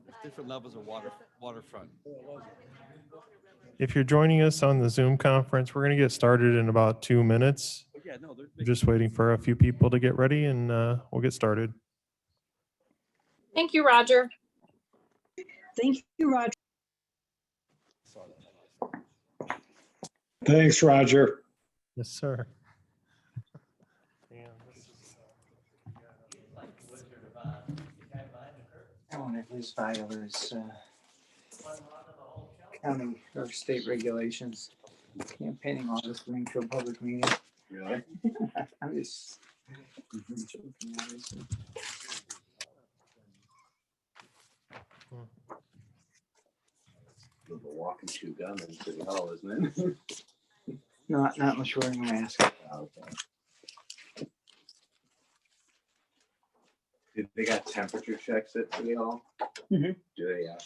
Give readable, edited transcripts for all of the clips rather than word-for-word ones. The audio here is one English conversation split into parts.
There's different levels of waterfront. If you're joining us on the Zoom conference, we're going to get started in about 2 minutes. But yeah, no, We're just waiting for a few people to get ready and we'll get started. Thank you, Roger. Thank you, Roger. Thanks, Roger. Yes, sir. I want to just violates county or state regulations. Campaigning law is going to a public meeting. Really? I'm just joking, obviously. A walk and chew gum in City Hall, isn't it? Not unless you're wearing a mask. They got temperature checks at City Hall? Mhm. Do they? Yeah.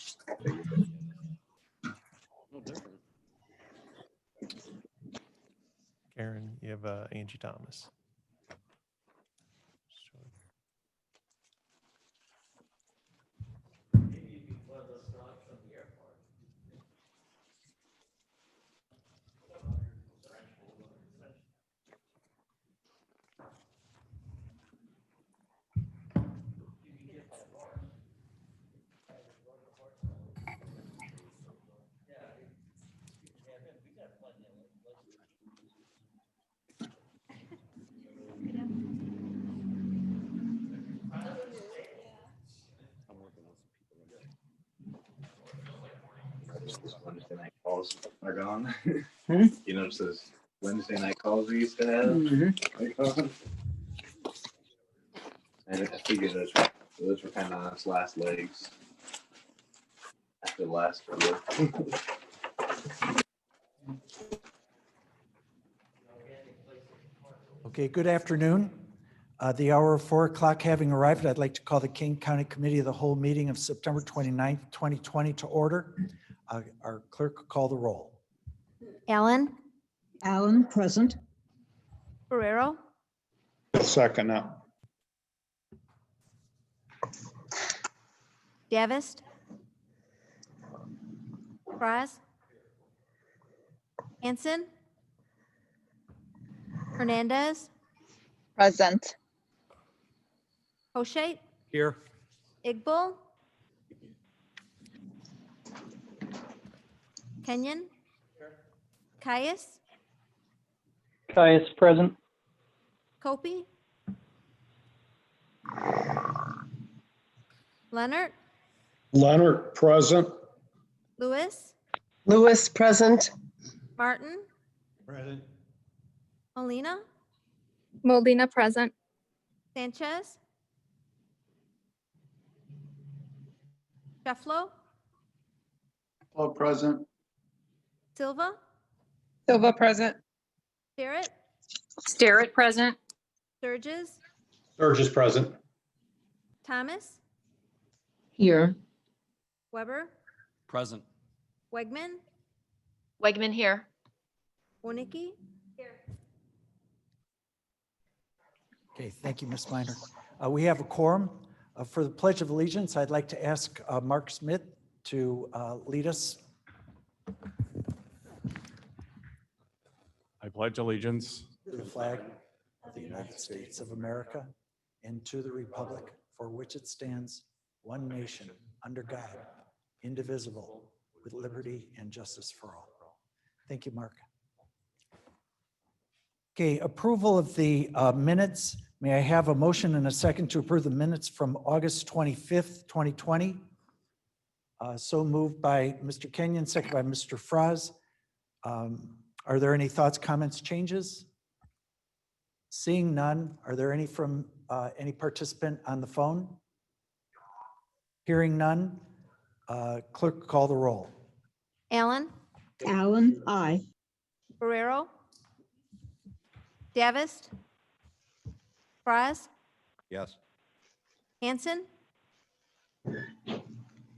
no different. Karen, you have Angie Thomas. I'm working on some people. Wednesday night calls are gone. Hmm? You notice those Wednesday night calls we used to have? Mhm. Are gone? And I figured those were kind of on its last legs after the last year. Okay, good afternoon. The hour of 4 o'clock having arrived, I'd like to call the King County Committee of the Whole meeting of September 29th, 2020 to order. Our clerk will call the roll. Allen, Allen, present. Barrero, Second now. Davist, Fraz, Hanson, Hernandez, Present. Hosheit, Here. Igbal, Kenyon, Caius, Caius present. Kopi, Leonard, Leonard, present. Lewis, Lewis present. Martin, Present. Molina, Molina present. Sanchez, Shefflo, All present. Silva, Silva present. Barrett, Starrett present. Sturgis, Sturgis present. Thomas, Here. Weber, Present. Wegman, Wegman here. Warnicki. Okay, thank you, Ms. Minor. We have a quorum. For the Pledge of Allegiance, I'd like to ask Mark Smith to lead us. I pledge allegiance To the flag of the United States of America and to the republic for which it stands, one nation, under God, indivisible, with liberty and justice for all. Thank you, Mark. Okay, approval of the minutes. May I have a motion and a second to approve the minutes from August 25th, 2020? So moved by Mr. Kenyon, second by Mr. Fraz. Are there any thoughts, comments, changes? Seeing none, are there any from any participant on the phone? Hearing none, clerk call the roll. Allen, Allen, aye. Barrero, Davis, Fraz, Yes. Hanson,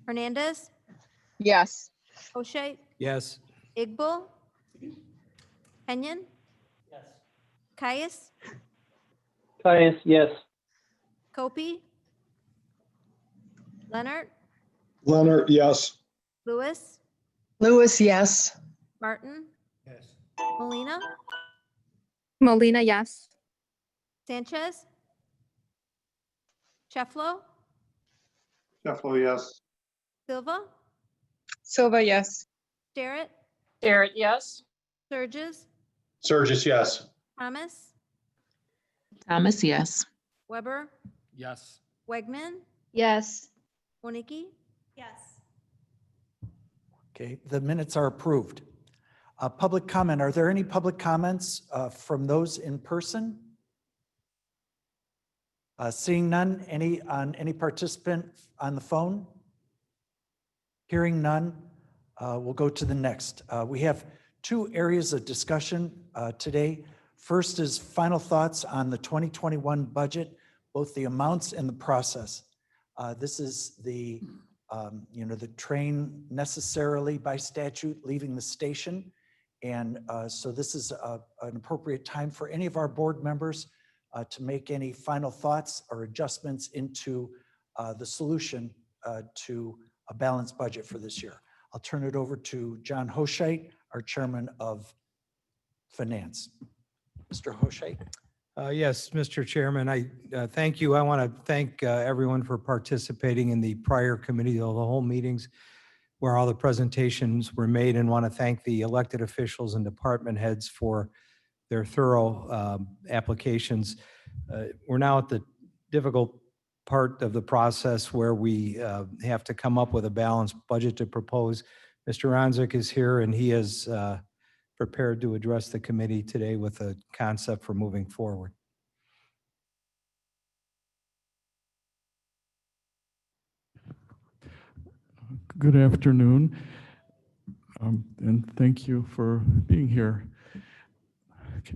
Hernandez, Yes. O'Shea, Yes. Igbó, Kenyon. Caius, Caius, yes. Copey, Leonard, Leonard, yes. Lewis, Lewis, yes. Martin, Yes. Molina, Molina, yes. Sanchez, Cheflo, Sheffler, yes. Silva, Silva, yes. Starrett, Starrett, yes. Surges, Surges, yes. Thomas, Thomas, yes. Weber, Yes. Wegman, Yes. Warnicki. Yes. Okay, the minutes are approved. Public comment, are there any public comments from those in person? Seeing none, any participant on the phone? Hearing none, we'll go to the next. We have two areas of discussion today. First is final thoughts on the 2021 budget, both the amounts and the process. This is the train necessarily by statute leaving the station. And so this is an appropriate time for any of our board members to make any final thoughts or adjustments into the solution to a balanced budget for this year. I'll turn it over to John Hoshait, our Chairman of Finance. Mr. Hoshait. Yes, Mr. Chairman, I thank you. I want to thank everyone for participating in the prior committee of the whole meetings where all the presentations were made, and want to thank the elected officials and department heads for their thorough applications. We're now at the difficult part of the process where we have to come up with a balanced budget to propose. Mr. Ronzik is here, and he is prepared to address the committee today with a concept for moving forward. Good afternoon, and thank you for being here.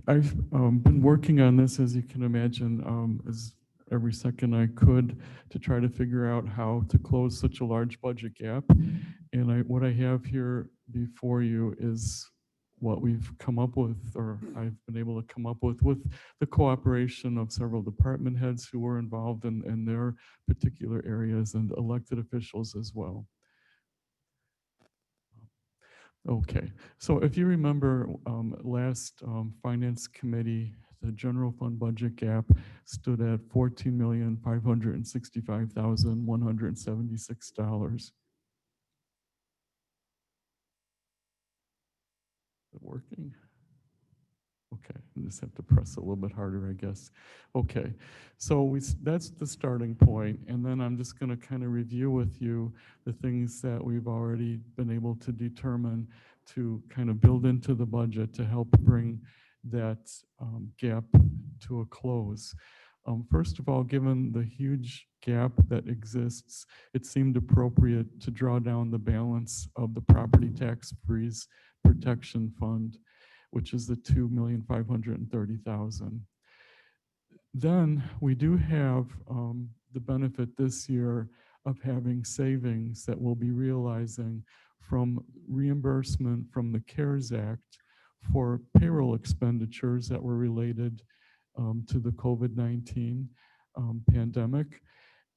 I've been working on this, as you can imagine, as every second I could to try to figure out how to close such a large budget gap. And what I have here before you is what we've come up with, or I've been able to come up with the cooperation of several department heads who were involved in their particular areas and elected officials as well. Okay, so if you remember last Finance Committee, the general fund budget gap stood at $14,565,176. Is it working? Okay, I just have to press a little bit harder, I guess. Okay, so that's the starting point, and then I'm just going to kind of review with you the things that we've already been able to determine to kind of build into the budget to help bring that gap to a close. First of all, given the huge gap that exists, it seemed appropriate to draw down the balance of the property tax freeze protection fund, which is the $2,530,000. Then we do have the benefit this year of having savings that we'll be realizing from reimbursement from the CARES Act for payroll expenditures that were related to the COVID-19 pandemic.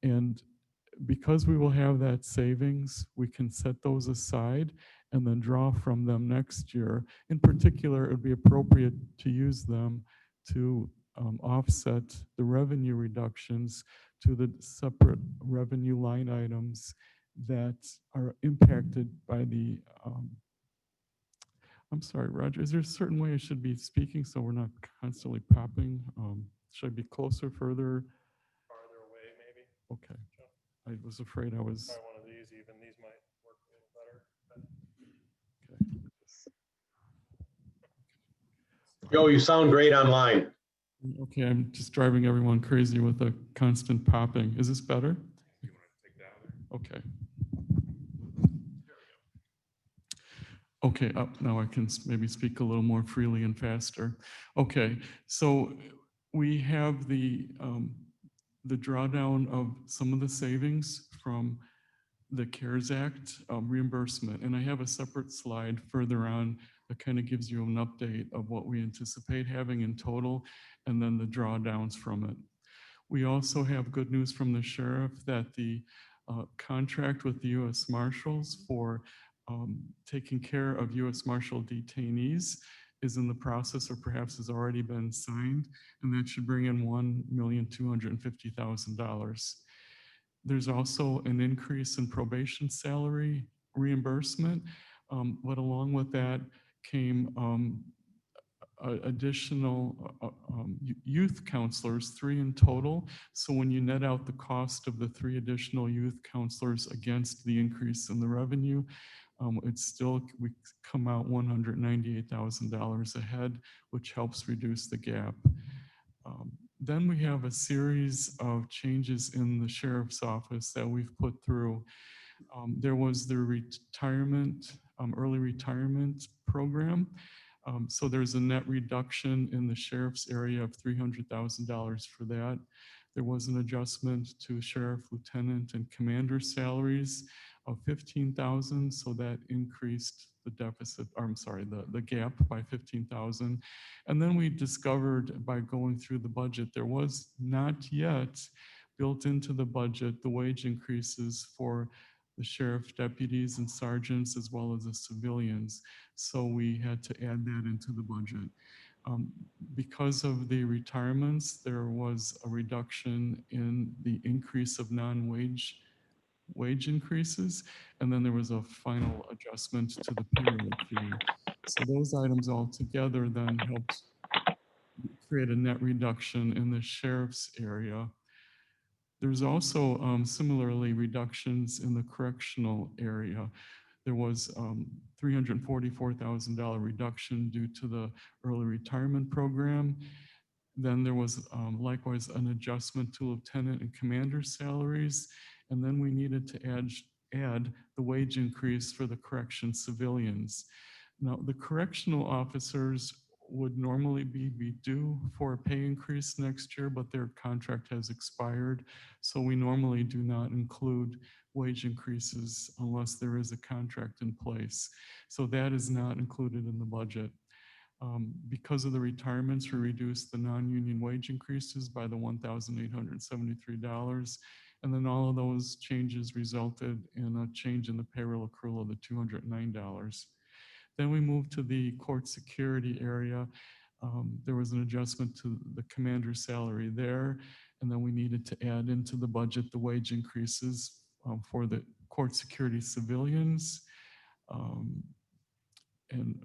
And because we will have that savings, we can set those aside and then draw from them next year. In particular, it would be appropriate to use them to offset the revenue reductions to the separate revenue line items that are impacted by the, I'm sorry, Roger, is there a certain way I should be speaking so we're not constantly popping? Should I be closer, further? Farther away, maybe. Okay. I was afraid I was. Try one of these even. These might work a little better. Joe, you sound great online. Okay, I'm just driving everyone crazy with the constant popping. Is this better? Okay. Okay, up now I can maybe speak a little more freely and faster. Okay, so we have the drawdown of some of the savings from the CARES Act reimbursement, and I have a separate slide further on that kind of gives you an update of what we anticipate having in total, and then the drawdowns from it. We also have good news from the sheriff that the contract with the U.S. Marshals for taking care of U.S. Marshal detainees is in the process or perhaps has already been signed, and that should bring in $1,250,000. There's also an increase in probation salary reimbursement, but along with that came additional youth counselors, 3 in total. So when you net out the cost of the 3 additional youth counselors against the increase in the revenue, it's still, we come out $198,000 ahead, which helps reduce the gap. Then we have a series of changes in the sheriff's office that we've put through. There was the retirement, early retirement program. So there's a net reduction in the sheriff's area of $300,000 for that. There was an adjustment to sheriff, lieutenant, and commander salaries of $15,000. So that increased the deficit, or I'm sorry, the gap by $15,000. And then we discovered by going through the budget, there was not yet built into the budget the wage increases for the sheriff deputies and sergeants as well as the civilians. So we had to add that into the budget. Because of the retirements, there was a reduction in the increase of non-wage wage increases, and then there was a final adjustment to the payroll fee. So those items all together then helped create a net reduction in the sheriff's area. There's also similarly reductions in the correctional area. There was $344,000 reduction due to the early retirement program. Then there was likewise an adjustment to lieutenant and commander salaries. And then we needed to add the wage increase for the correction civilians. Now, the correctional officers would normally be due for a pay increase next year, but their contract has expired. So we normally do not include wage increases unless there is a contract in place. So that is not included in the budget. Because of the retirements, we reduced the non-union wage increases by the $1,873. And then all of those changes resulted in a change in the payroll accrual of the $209. Then we moved to the court security area. There was an adjustment to the commander's salary there. And then we needed to add into the budget the wage increases for the court security civilians. And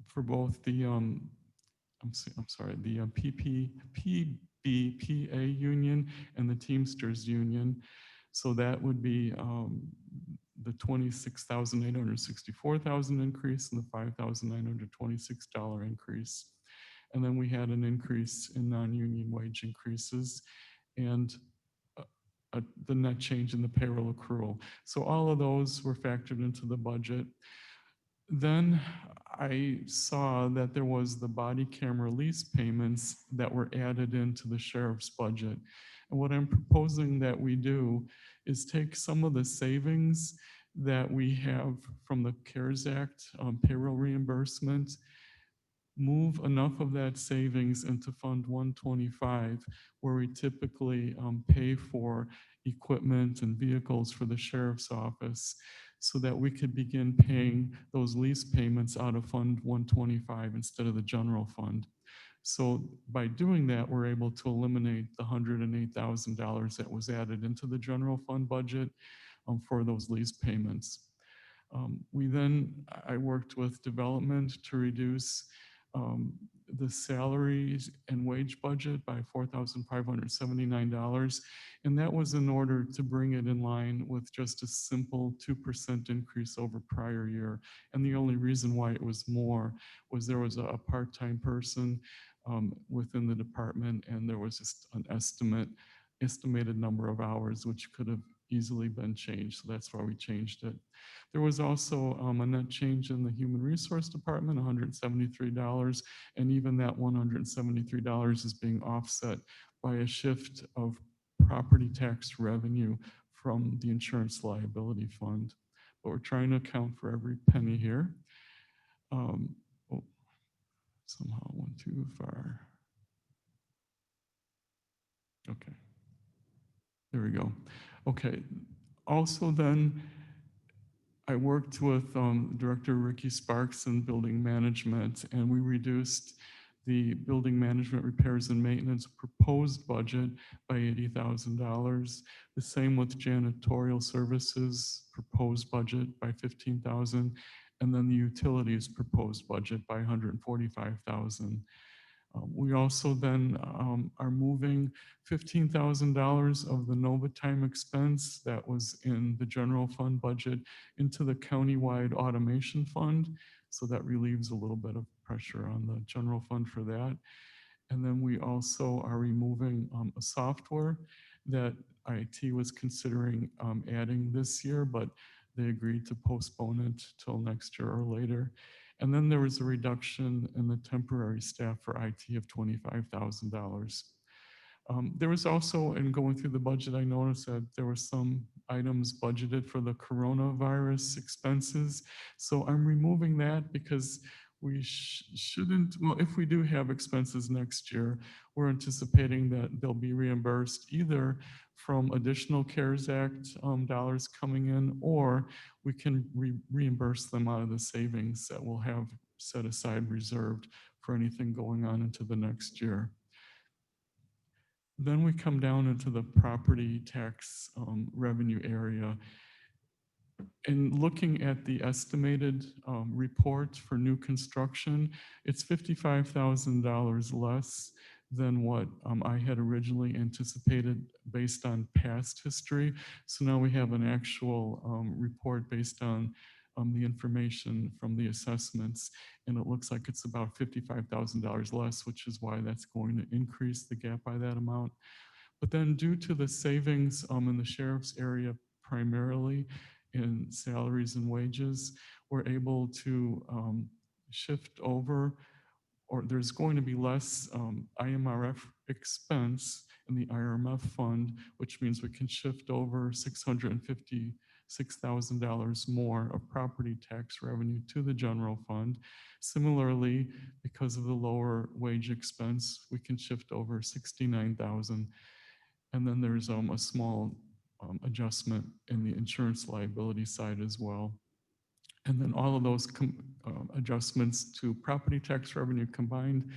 for both the, I'm sorry, the PBPA union and the Teamsters union. So that would be the $26,864,000 increase and the $5,926 increase. And then we had an increase in non-union wage increases and the net change in the payroll accrual. So all of those were factored into the budget. Then I saw that there was the body camera lease payments that were added into the sheriff's budget. And what I'm proposing that we do is take some of the savings that we have from the CARES Act payroll reimbursement, move enough of that savings into Fund 125, where we typically pay for equipment and vehicles for the sheriff's office, so that we could begin paying those lease payments out of Fund 125 instead of the general fund. So by doing that, we're able to eliminate the $108,000 that was added into the general fund budget for those lease payments. I worked with development to reduce the salaries and wage budget by $4,579. And that was in order to bring it in line with just a simple 2% increase over prior year. And the only reason why it was more was there was a part-time person within the department, and there was just an estimated number of hours, which could have easily been changed. So that's why we changed it. There was also a net change in the Human Resource Department, $173, and even that $173 is being offset by a shift of property tax revenue from the insurance liability fund. But we're trying to account for every penny here. Somehow I went too far. Okay. There we go. Okay. Also then, I worked with Director Ricky Sparks in building management, and we reduced the building management repairs and maintenance proposed budget by $80,000. The same with janitorial services proposed budget by $15,000, and then the utilities proposed budget by $145,000. We also then are moving $15,000 of the NovaTime expense that was in the general fund budget into the countywide automation fund. So that relieves a little bit of pressure on the general fund for that. And then we also are removing a software that IT was considering adding this year, but they agreed to postpone it till next year or later. And then there was a reduction in the temporary staff for IT of $25,000. There was also, in going through the budget, I noticed that there were some items budgeted for the coronavirus expenses. So I'm removing that because we shouldn't, well, if we do have expenses next year, we're anticipating that they'll be reimbursed either from additional CARES Act dollars coming in, or we can reimburse them out of the savings that we'll have set aside reserved for anything going on into the next year. Then we come down into the property tax revenue area. And looking at the estimated report for new construction, it's $55,000 less than what I had originally anticipated based on past history. So now we have an actual report based on the information from the assessments, and it looks like it's about $55,000 less, which is why that's going to increase the gap by that amount. But then due to the savings in the sheriff's area primarily, in salaries and wages, we're able to shift over, or there's going to be less IMRF expense in the IRMF fund, which means we can shift over $656,000 more of property tax revenue to the general fund. Similarly, because of the lower wage expense, we can shift over $69,000. And then there's a small adjustment in the insurance liability side as well. And then all of those adjustments to property tax revenue combined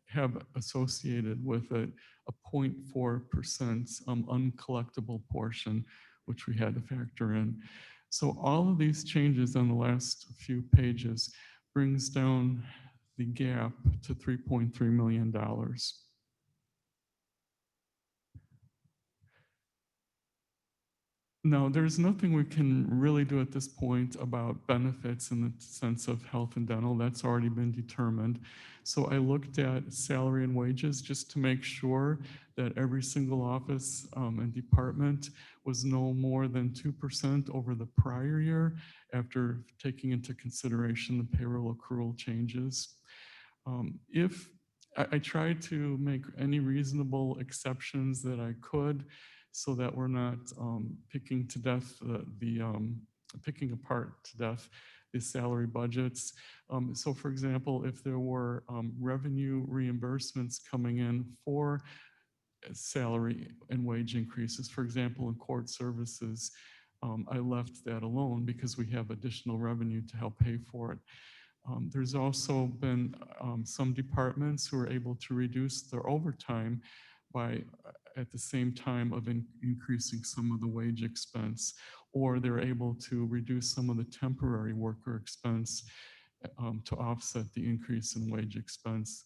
have associated with it a 0.4% uncollectible portion, which we had to factor in. So all of these changes on the last few pages brings down the gap to $3.3 million. No, there's nothing we can really do at this point about benefits in the sense of health and dental. That's already been determined. So I looked at salary and wages just to make sure that every single office and department was no more than 2% over the prior year after taking into consideration the payroll accrual changes. If I tried to make any reasonable exceptions that I could so that we're not picking to death picking apart to death the salary budgets. So for example, if there were revenue reimbursements coming in for salary and wage increases, for example, in court services, I left that alone because we have additional revenue to help pay for it. There's also been some departments who are able to reduce their overtime by at the same time of increasing some of the wage expense, or they're able to reduce some of the temporary worker expense to offset the increase in wage expense.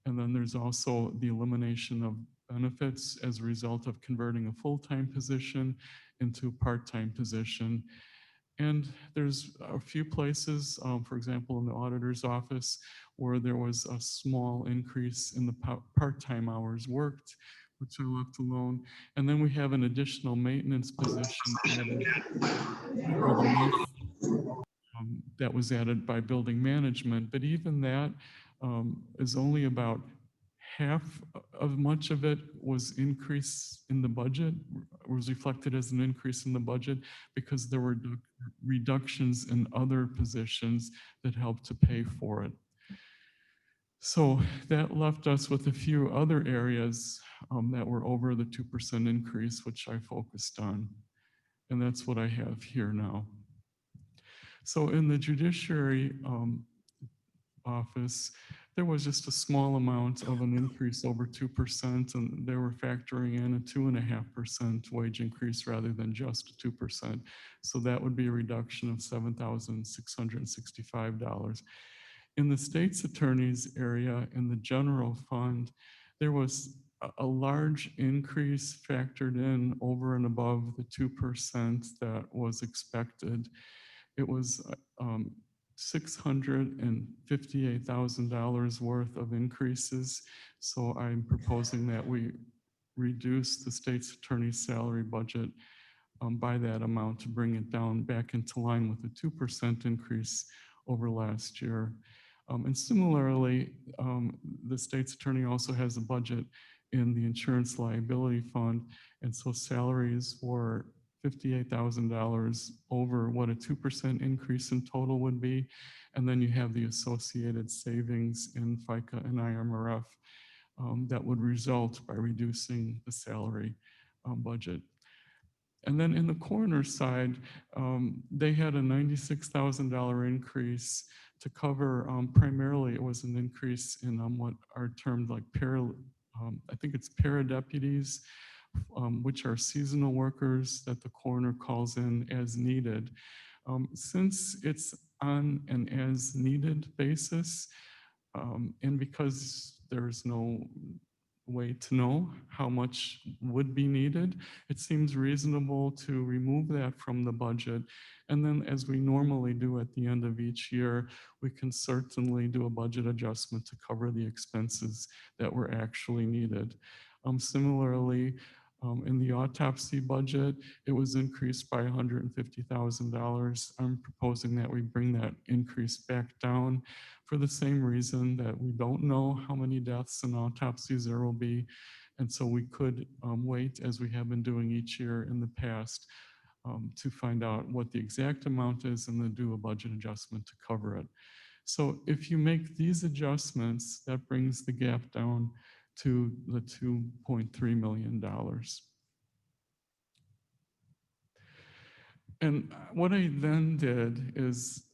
And then there's also the elimination of benefits as a result of converting a full-time position into a part-time position. And there's a few places, for example, in the auditor's office, where there was a small increase in the part-time hours worked, which I left alone. And then we have an additional maintenance position added for the month, that was added by building management. But even that is only about half of much of it was increase in the budget, was reflected as an increase in the budget because there were reductions in other positions that helped to pay for it. So that left us with a few other areas that were over the 2% increase, which I focused on. And that's what I have here now. So in the judiciary office, there was just a small amount of an increase over 2%, and they were factoring in a 2.5% wage increase rather than just 2%. So that would be a reduction of $7,665. In the state's attorney's area, in the general fund, there was a large increase factored in over and above the 2% that was expected. It was $658,000 worth of increases. So I'm proposing that we reduce the state's attorney's salary budget by that amount to bring it down back into line with the 2% increase over last year. And similarly, the state's attorney also has a budget in the insurance liability fund. And so salaries were $58,000 over what a 2% increase in total would be. And then you have the associated savings in FICA and IMRF that would result by reducing the salary budget. And then in the coroner side, they had a $96,000 increase to cover, primarily it was an increase in what are termed like I think it's para-deputies, which are seasonal workers that the coroner calls in as needed. Since it's on an as needed basis, and because there's no way to know how much would be needed, it seems reasonable to remove that from the budget. And then as we normally do at the end of each year, we can certainly do a budget adjustment to cover the expenses that were actually needed. Similarly, in the autopsy budget, it was increased by $150,000. I'm proposing that we bring that increase back down for the same reason that we don't know how many deaths and autopsies there will be. And so we could wait, as we have been doing each year in the past, to find out what the exact amount is and then do a budget adjustment to cover it. So if you make these adjustments, that brings the gap down to the $2.3 million. And what I then did is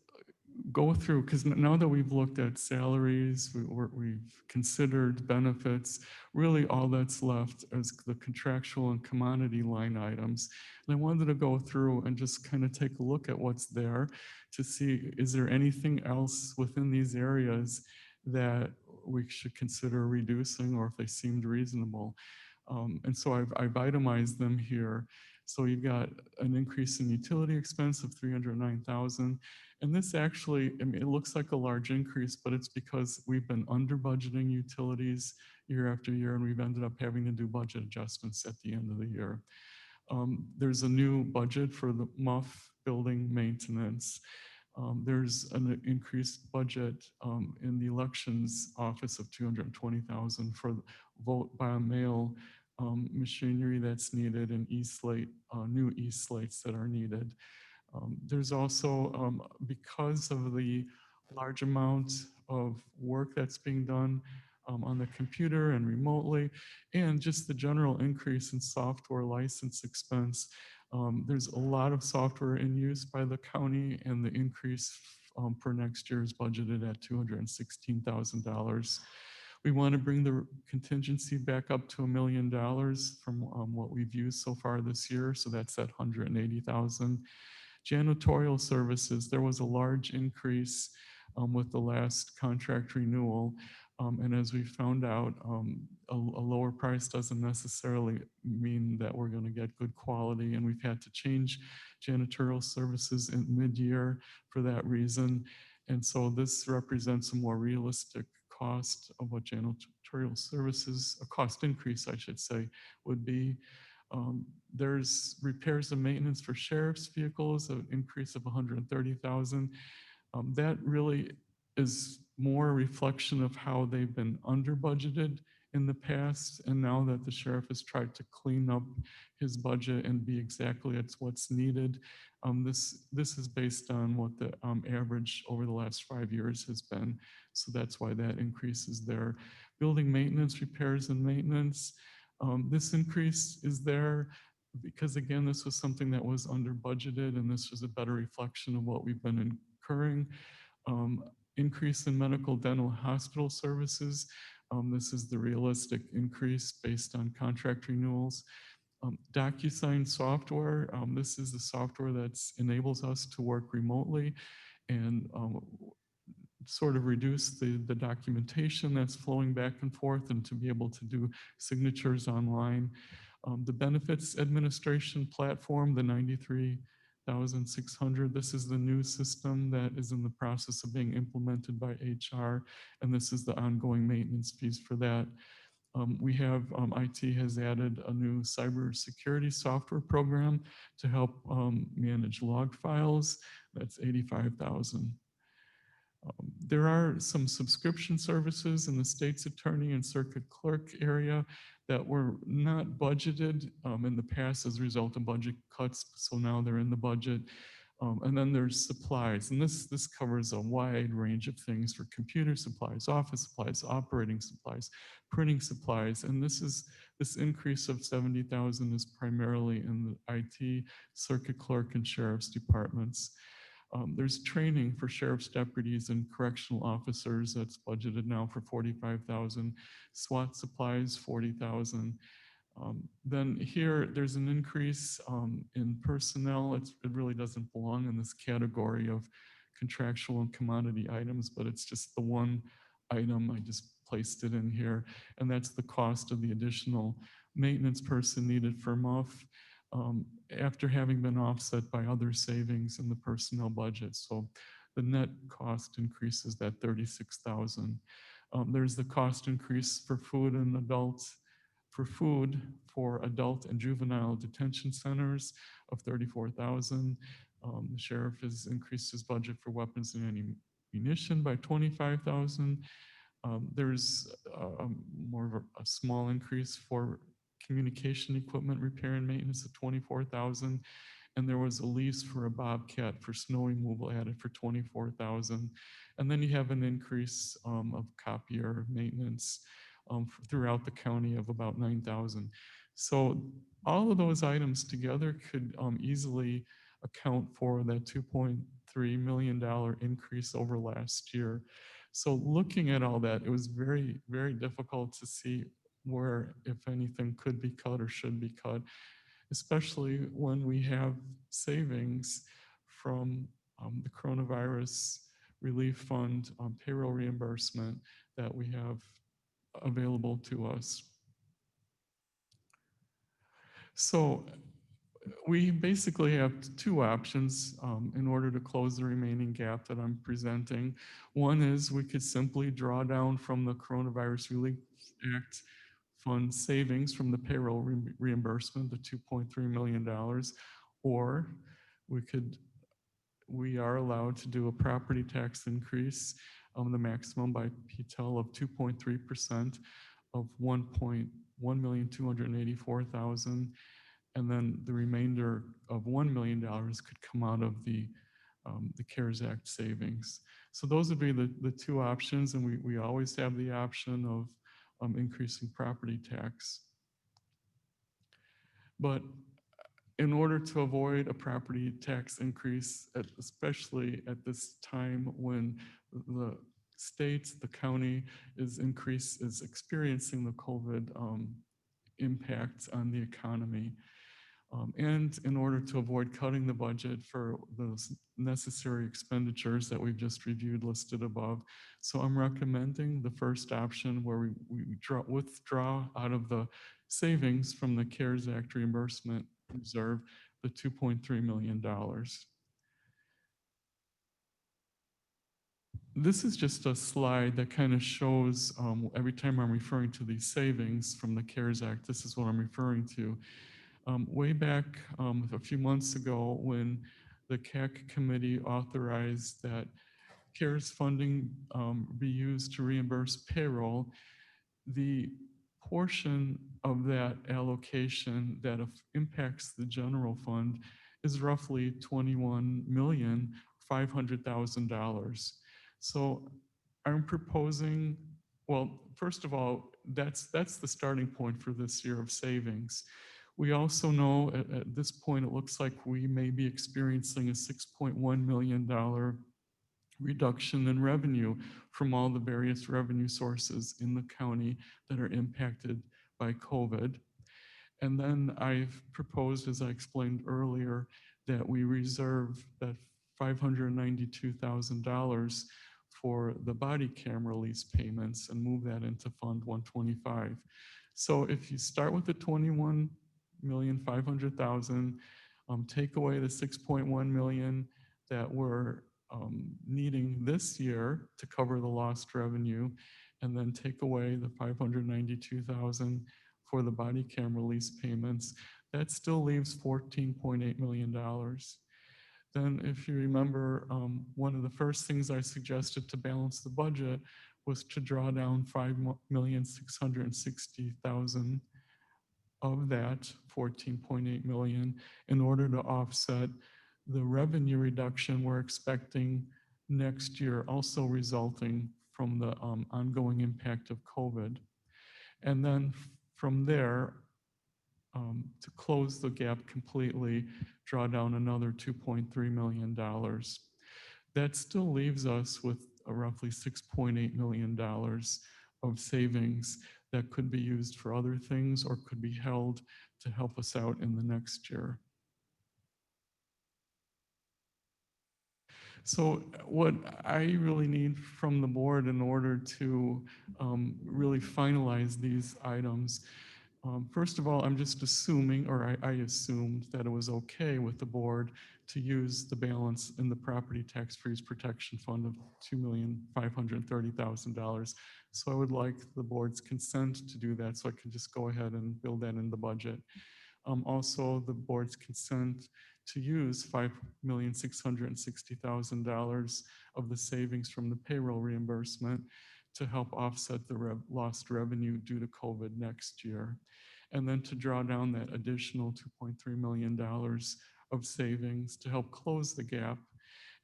go through, because now that we've looked at salaries, we've considered benefits, really all that's left is the contractual and commodity line items. And I wanted to go through and just kind of take a look at what's there to see, is there anything else within these areas that we should consider reducing, or if they seemed reasonable. And so I've itemized them here. So you've got an increase in utility expense of $309,000. And this actually, I mean, it looks like a large increase, but it's because we've been under budgeting utilities year after year, and we've ended up having to do budget adjustments at the end of the year. There's a new budget for the MUF building maintenance. There's an increased budget in the elections office of $220,000 for vote by mail machinery that's needed and E-slate, new E-slates that are needed. There's also, because of the large amount of work that's being done on the computer and remotely, and just the general increase in software license expense, there's a lot of software in use by the county, and the increase for next year is budgeted at $216,000. We want to bring the contingency back up to $1 million from what we've used so far this year, so that's at $180,000. Janitorial services, there was a large increase with the last contract renewal. And as we found out, a lower price doesn't necessarily mean that we're going to get good quality. And we've had to change janitorial services in mid-year for that reason. And so this represents a more realistic cost of what janitorial services, a cost increase, I should say, would be. There's repairs and maintenance for sheriff's vehicles, an increase of $130,000. That really is more a reflection of how they've been under budgeted in the past. And now that the sheriff has tried to clean up his budget and be exactly at what's needed, this is based on what the average over the last 5 years has been. So that's why that increase is there. Building maintenance, repairs and maintenance. This increase is there because, again, this was something that was under budgeted, and this was a better reflection of what we've been incurring. Increase in medical, dental, hospital services. This is the realistic increase based on contract renewals. DocuSign software. This is the software that enables us to work remotely and sort of reduce the documentation that's flowing back and forth, and to be able to do signatures online. The benefits administration platform, the $93,600, this is the new system that is in the process of being implemented by HR, and this is the ongoing maintenance fees for that. We have, IT has added a new cybersecurity software program to help manage log files. That's $85,000. There are some subscription services in the state's attorney and circuit clerk area that were not budgeted in the past as a result of budget cuts, so now they're in the budget. And then there's supplies, and this covers a wide range of things for computer supplies, office supplies, operating supplies, printing supplies, and this increase of $70,000 is primarily in the IT, circuit clerk, and sheriff's departments. There's training for sheriff's deputies and correctional officers that's budgeted now for $45,000. SWAT supplies, $40,000. Then here, there's an increase in personnel. It really doesn't belong in this category of contractual and commodity items, but it's just the one item. I just placed it in here, and that's the cost of the additional maintenance person needed for MUF. After having been offset by other savings in the personnel budget. So the net cost increases that $36,000. There's the cost increase for food and for adult and juvenile detention centers of $34,000. The sheriff has increased his budget for weapons and ammunition by $25,000. There's more of a small increase for communication equipment repair and maintenance of $24,000, and there was a lease for a Bobcat for snow removal added for $24,000, and then you have an increase of copier maintenance throughout the county of about $9,000. So all of those items together could easily account for that $2.3 million increase over last year. So looking at all that, it was very, very difficult to see where, if anything, could be cut or should be cut, especially when we have savings from the coronavirus relief fund payroll reimbursement that we have available to us. So we basically have two options in order to close the remaining gap that I'm presenting. One is we could simply draw down from the Coronavirus Relief Act fund savings from the payroll reimbursement, the $2.3 million, or we are allowed to do a property tax increase, the maximum by PTEL of 2.3% of $1,284,000, and then the remainder of $1 million could come out of the CARES Act savings. So those would be the two options, and we always have the option of increasing property tax. But in order to avoid a property tax increase, especially at this time when the state, the county is experiencing the COVID impacts on the economy, and in order to avoid cutting the budget for those necessary expenditures that we've just reviewed listed above. So I'm recommending the first option where we withdraw out of the savings from the CARES Act reimbursement reserve the $2.3 million. This is just a slide that kind of shows every time I'm referring to these savings from the CARES Act, this is what I'm referring to. Way back a few months ago, when the CAC committee authorized that CARES funding be used to reimburse payroll, the portion of that allocation that impacts the general fund is roughly $21,500,000. So I'm proposing, well, first of all, that's the starting point for this year of savings. We also know at this point, it looks like we may be experiencing a $6.1 million reduction in revenue from all the various revenue sources in the county that are impacted by COVID. And then I've proposed, as I explained earlier, that we reserve that $592,000 for the body camera lease payments and move that into Fund 125. So if you start with the $21,500,000, take away the $6.1 million that we're needing this year to cover the lost revenue, and then take away the $592,000 for the body camera lease payments, that still leaves $14.8 million. Then if you remember, one of the first things I suggested to balance the budget was to draw down $5,660,000 of that $14.8 million in order to offset the revenue reduction we're expecting next year, also resulting from the ongoing impact of COVID. And then from there, to close the gap completely, draw down another $2.3 million. That still leaves us with a roughly $6.8 million of savings that could be used for other things or could be held to help us out in the next year. So what I really need from the board in order to really finalize these items, first of all, I'm just assuming, or I assumed that it was okay with the board to use the balance in the property tax freeze protection fund of $2,530,000. So I would like the board's consent to do that, so I can just go ahead and build that in the budget. Also, the board's consent to use $5,660,000 of the savings from the payroll reimbursement to help offset the lost revenue due to COVID next year. And then to draw down that additional $2.3 million of savings to help close the gap.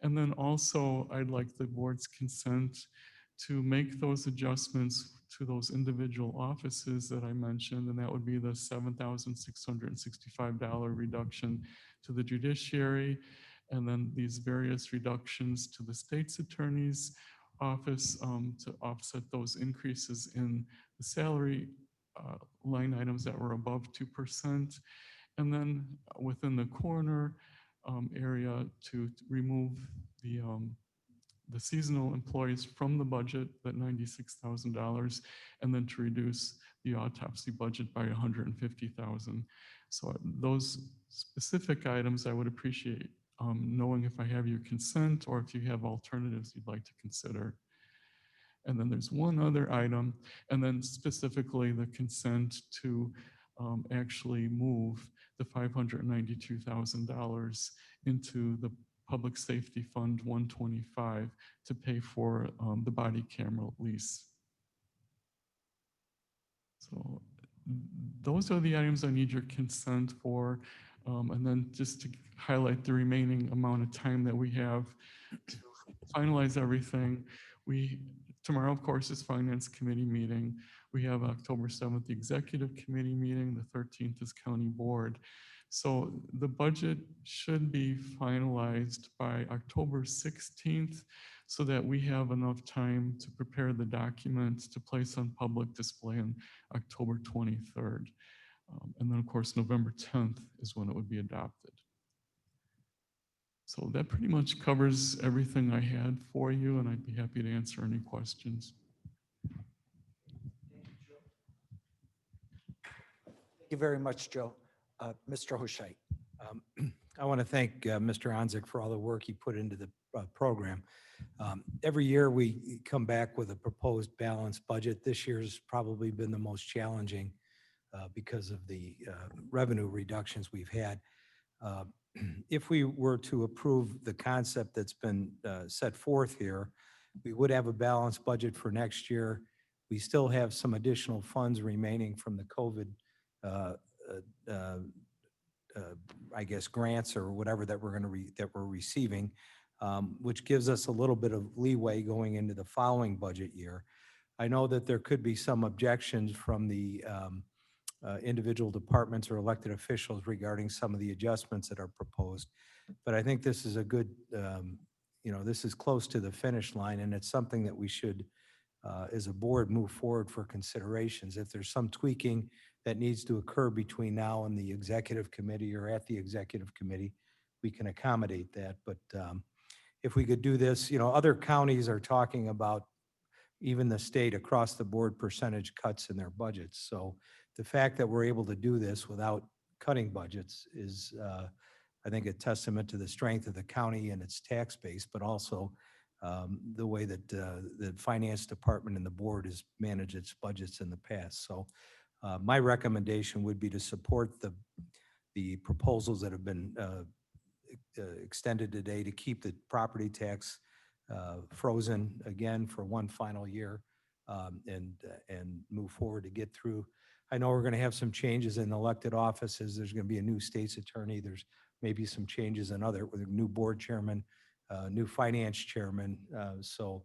And then also, I'd like the board's consent to make those adjustments to those individual offices that I mentioned, and that would be the $7,665 reduction to the judiciary, and then these various reductions to the state's attorney's office to offset those increases in the salary line items that were above 2%, and then within the coroner area to remove the seasonal employees from the budget, that $96,000, and then to reduce the autopsy budget by $150,000. So those specific items I would appreciate knowing if I have your consent or if you have alternatives you'd like to consider. And then there's one other item, and then specifically the consent to actually move the $592,000 into the Public Safety Fund 125 to pay for the body camera lease. So those are the items I need your consent for. And then just to highlight the remaining amount of time that we have to finalize everything. Tomorrow, of course, is Finance Committee meeting. We have October 7th, the Executive Committee meeting. The 13th is County Board. So the budget should be finalized by October 16th so that we have enough time to prepare the documents to place on public display on October 23rd. And then, of course, November 10th is when it would be adopted. So that pretty much covers everything I had for you, and I'd be happy to answer any questions. Thank you very much, Joe. Mr. Hoshait. I want to thank Mr. Onzik for all the work he put into the program. Every year we come back with a proposed balanced budget. This year's probably been the most challenging because of the revenue reductions we've had. If we were to approve the concept that's been set forth here, we would have a balanced budget for next year. We still have some additional funds remaining from the COVID I guess grants or whatever that we're receiving, which gives us a little bit of leeway going into the following budget year. I know that there could be some objections from the individual departments or elected officials regarding some of the adjustments that are proposed, but I think this is a good, this is close to the finish line, and it's something that we should, as a board, move forward for considerations. If there's some tweaking that needs to occur between now and the executive committee or at the executive committee, we can accommodate that. But if we could do this, other counties are talking about, even the state across the board, percentage cuts in their budgets. So the fact that we're able to do this without cutting budgets is, I think, a testament to the strength of the county and its tax base, but also the way that the finance department and the board has managed its budgets in the past. So my recommendation would be to support the proposals that have been extended today to keep the property tax frozen again for one final year, and move forward to get through. I know we're going to have some changes in elected offices. There's going to be a new state's attorney. There's maybe some changes in other, with a new board chairman, new finance chairman. So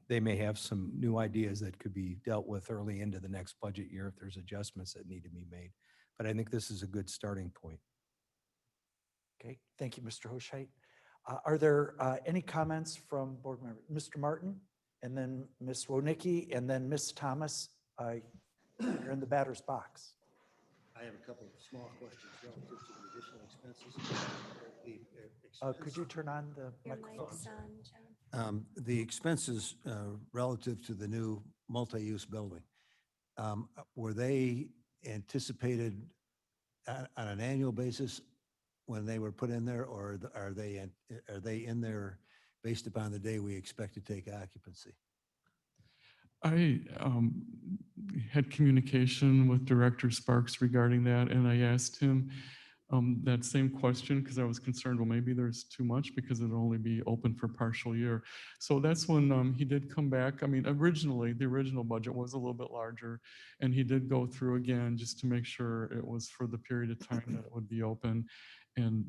they may have some new ideas that could be dealt with early into the next budget year if there's adjustments that need to be made. But I think this is a good starting point. Okay, thank you, Mr. Hoshait. Are there any comments from board members? Mr. Martin, and then Ms. Wodnicki, and then Ms. Thomas. You're in the batter's box. I have a couple of small questions relative to the additional expenses. Could you turn on the Your microphone? mic's on, John. The expenses relative to the new multi-use building, were they anticipated on an annual basis when they were put in there, or are they in there based upon the day we expect to take occupancy? I had communication with Director Sparks regarding that, and I asked him that same question because I was concerned, well, maybe there's too much because it'll only be open for partial year. So that's when he did come back. I mean, originally, the original budget was a little bit larger, and he did go through again just to make sure it was for the period of time that it would be open, and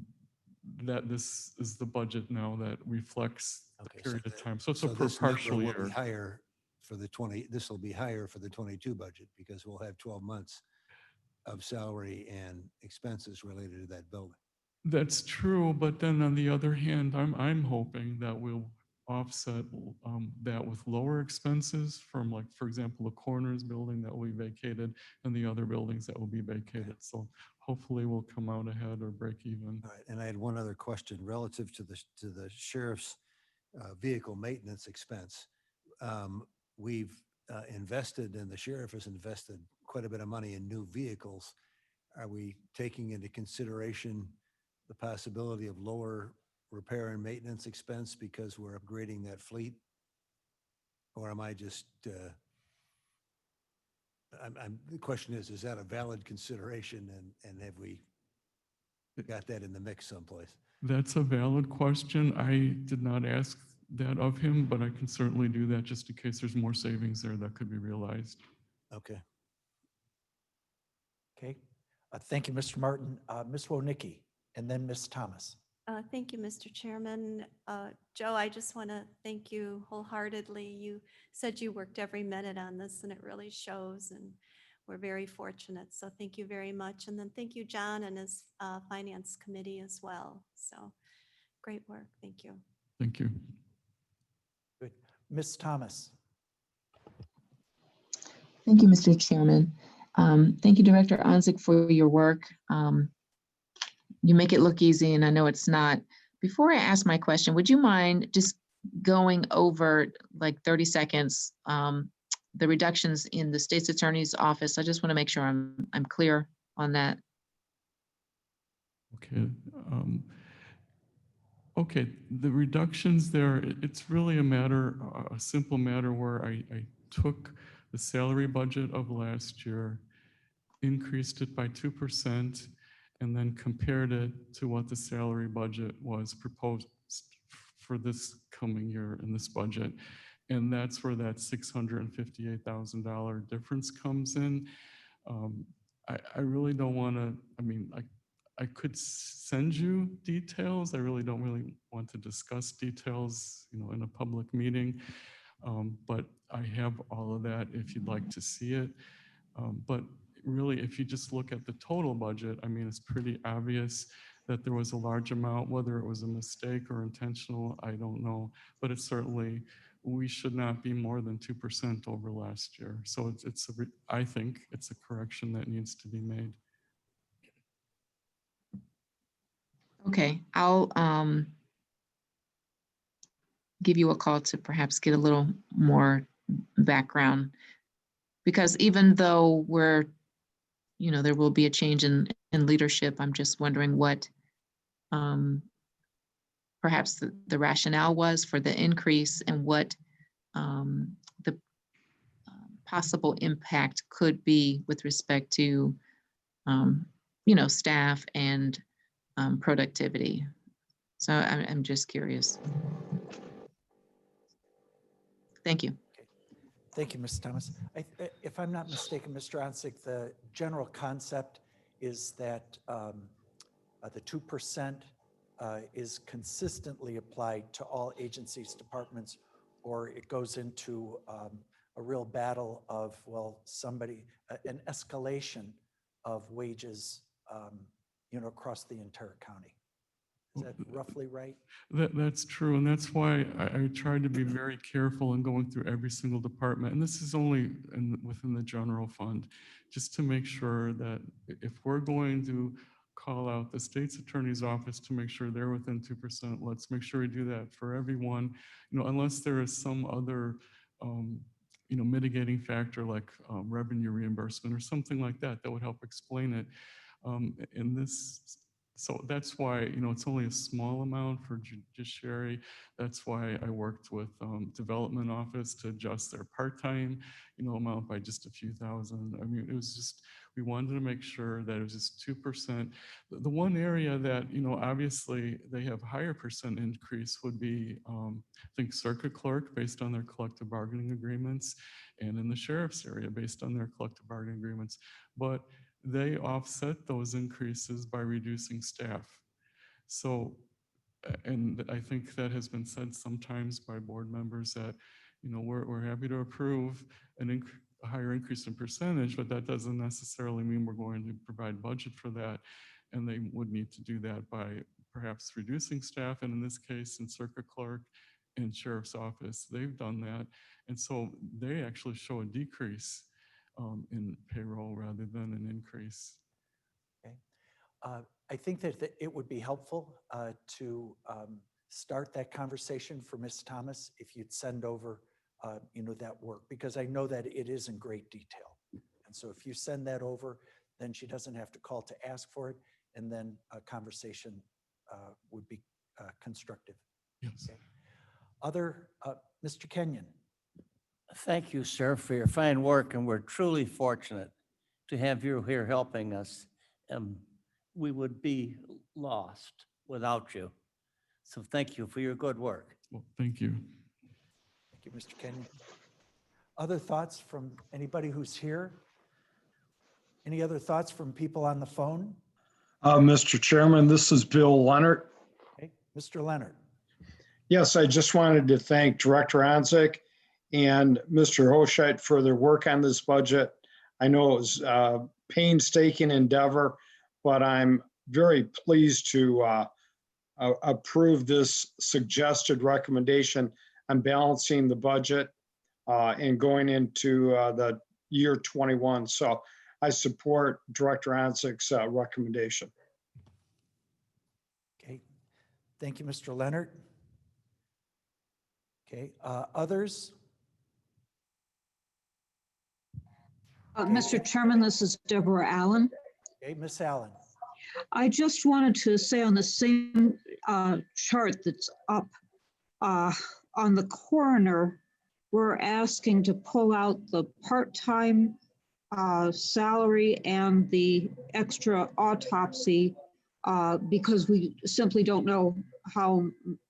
that this is the budget now that reflects the period of time. So it's a this partial number will year. be higher for the 20, this will be higher for the 22 budget because we'll have 12 months of salary and expenses related to that building. That's true, but then on the other hand, I'm hoping that we'll offset that with lower expenses from, like, for example, the coroner's building that will be vacated and the other buildings that will be vacated. So hopefully we'll come out ahead or break even. All right, and I had one other question relative to the sheriff's vehicle maintenance expense. We've invested, and the sheriff has invested quite a bit of money in new vehicles. Are we taking into consideration the possibility of lower repair and maintenance expense because we're upgrading that fleet? Or am I just, the question is that a valid consideration, and have we got that in the mix someplace? That's a valid question. I did not ask that of him, but I can certainly do that just in case there's more savings there that could be realized. Okay. Okay. Thank you, Mr. Martin. Ms. Wodnicki, and then Ms. Thomas. Thank you, Mr. Chairman. Joe, I just want to thank you wholeheartedly. You said you worked every minute on this and it really shows, and we're very fortunate. So thank you very much. And then thank you, John, and his Finance Committee as well. So great work. Thank you. Thank you. Good. Ms. Thomas. Thank you, Mr. Chairman. Thank you, Director Onzik, for your work. You make it look easy, and I know it's not. Before I ask my question, would you mind just going over like 30 seconds, the reductions in the state's attorney's office? I just want to make sure I'm clear on that. Okay. Okay, the reductions there, it's really a simple matter where I took the salary budget of last year, increased it by 2%, and then compared it to what the salary budget was proposed for this coming year in this budget. And that's where that $658,000 difference comes in. I really don't want to, I could send you details. I really don't want to discuss details, in a public meeting. But I have all of that if you'd like to see it. But really, if you just look at the total budget, it's pretty obvious that there was a large amount, whether it was a mistake or intentional, I don't know. But it's certainly, we should not be more than 2% over last year. So I think it's a correction that needs to be made. Okay, I'll give you a call to perhaps get a little more background, because even though there will be a change in leadership, I'm just wondering what perhaps the rationale was for the increase, and what the possible impact could be with respect to staff and productivity. So I'm just curious. Thank you. Thank you, Ms. Thomas. If I'm not mistaken, Mr. Onzik, the general concept is that the 2% is consistently applied to all agencies, departments, or it goes into a real battle of, an escalation of wages, across the entire county. Is that roughly right? That's true, and that's why I tried to be very careful in going through every single department, and this is only within the general fund, just to make sure that if we're going to call out the state's attorney's office to make sure they're within 2%, let's make sure we do that for everyone, unless there is some other mitigating factor like revenue reimbursement or something like that would help explain it. So that's why, it's only a small amount for judiciary. That's why I worked with development office to adjust their part-time, amount by just a few thousand. It was just, we wanted to make sure that it was just 2%. The one area that, obviously they have higher percent increase would be, I think circuit clerk based on their collective bargaining agreements, and in the sheriff's area based on their collective bargaining agreements. But they offset those increases by reducing staff. So, and I think that has been said sometimes by board members that, we're happy to approve a higher increase in percentage, but that doesn't necessarily mean we're going to provide budget for that. And they would need to do that by perhaps reducing staff. And in this case, in circuit clerk and sheriff's office, they've done that. And so they actually show a decrease in payroll rather than an increase. Okay. I think that it would be helpful to start that conversation for Ms. Thomas if you'd send over, that work, because I know that it is in great detail. And so if you send that over, then she doesn't have to call to ask for it, and then a conversation would be constructive. Yes. Okay. Mr. Kenyon. Thank you, sir, for your fine work, and we're truly fortunate to have you here helping us. We would be lost without you. So thank you for your good work. Well, thank you. Thank you, Mr. Kenyon. Other thoughts from anybody who's here? Any other thoughts from people on the phone? Mr. Chairman, this is Bill Leonard. Okay, Mr. Leonard. Yes, I just wanted to thank Director Onzik and Mr. Hoshite for their work on this budget. I know it was a painstaking endeavor, but I'm very pleased to approve this suggested recommendation on balancing the budget and going into the year 21. So I support Director Onzik's recommendation. Okay, thank you, Mr. Leonard. Okay, others? Mr. Chairman, this is Deborah Allen. Okay, Miss Allen. I just wanted to say on the same chart that's up on the coroner, we're asking to pull out the part-time salary and the extra autopsy because we simply don't know how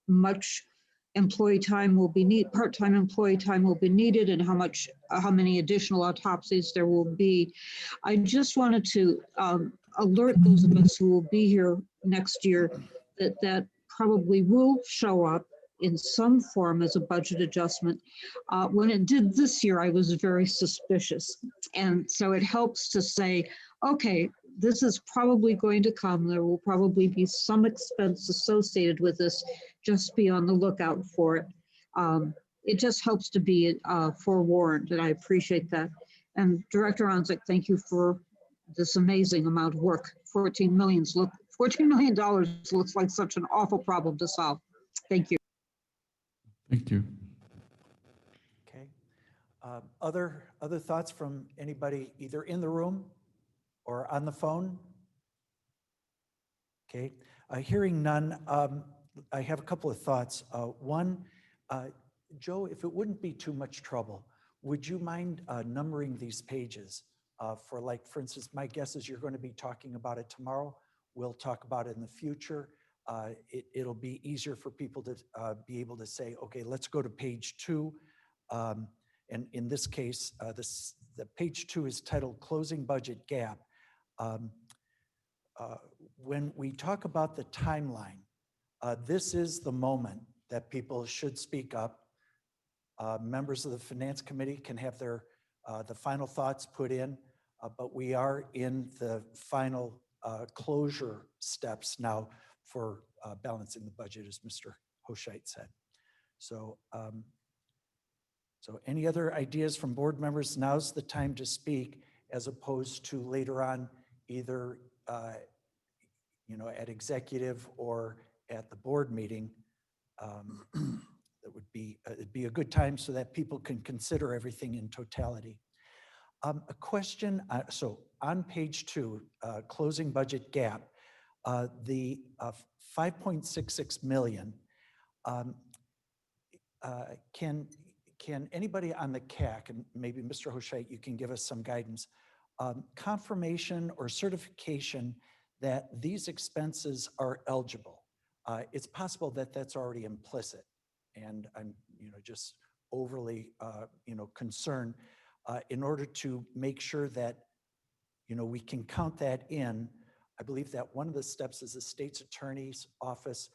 much employee time will be part-time employee time will be needed and how many additional autopsies there will be. I just wanted to alert those of us who will be here next year that probably will show up in some form as a budget adjustment. When it did this year, I was very suspicious. And so it helps to say, okay, this is probably going to come. There will probably be some expense associated with this. Just be on the lookout for it. It just helps to be forewarned, and I appreciate that. And Director Onzik, thank you for this amazing amount of work. $14 million looks like such an awful problem to solve. Thank you. Thank you. Okay. Other thoughts from anybody either in the room or on the phone? Okay, hearing none, I have a couple of thoughts. One, Joe, if it wouldn't be too much trouble, would you mind numbering these pages for instance, my guess is you're going to be talking about it tomorrow. We'll talk about it in the future. It'll be easier for people to be able to say, okay, let's go to page 2. And in this case, the page 2 is titled Closing Budget Gap. When we talk about the timeline, this is the moment that people should speak up. Members of the Finance Committee can have their the final thoughts put in, but we are in the final closure steps now for balancing the budget, as Mr. Hoshite said. So, so any other ideas from board members? Now's the time to speak, as opposed to later on, either at executive or at the board meeting. That would be it'd be a good time so that people can consider everything in totality. A question. So on page 2, closing budget gap, the 5.66 million. Can anybody on the CAC, and maybe Mr. Hoshite, you can give us some guidance, confirmation or certification that these expenses are eligible? It's possible that that's already implicit, and I'm just overly concerned. In order to make sure that we can count that in, I believe that one of the steps is the state's attorney's office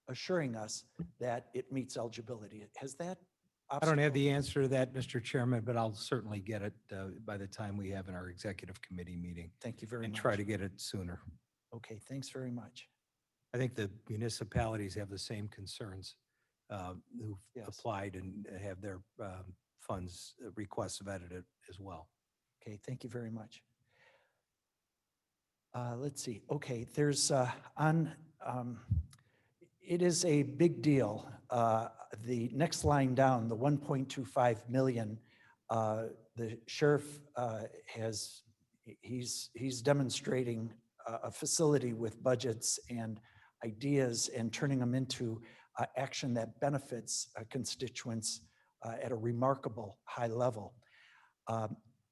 assuring us that it meets eligibility. Has that? I don't have the answer to that, Mr. Chairman, but I'll certainly get it by the time we have in our executive committee meeting. Thank you very much. And try to get it sooner. Okay, thanks very much. I think the municipalities have the same concerns who've applied and have their funds requests vetted as well. Okay, thank you very much. Let's see. Okay, there's it is a big deal. The next line down, the 1.25 million, the sheriff he's demonstrating a facility with budgets and ideas and turning them into action that benefits constituents at a remarkable high level.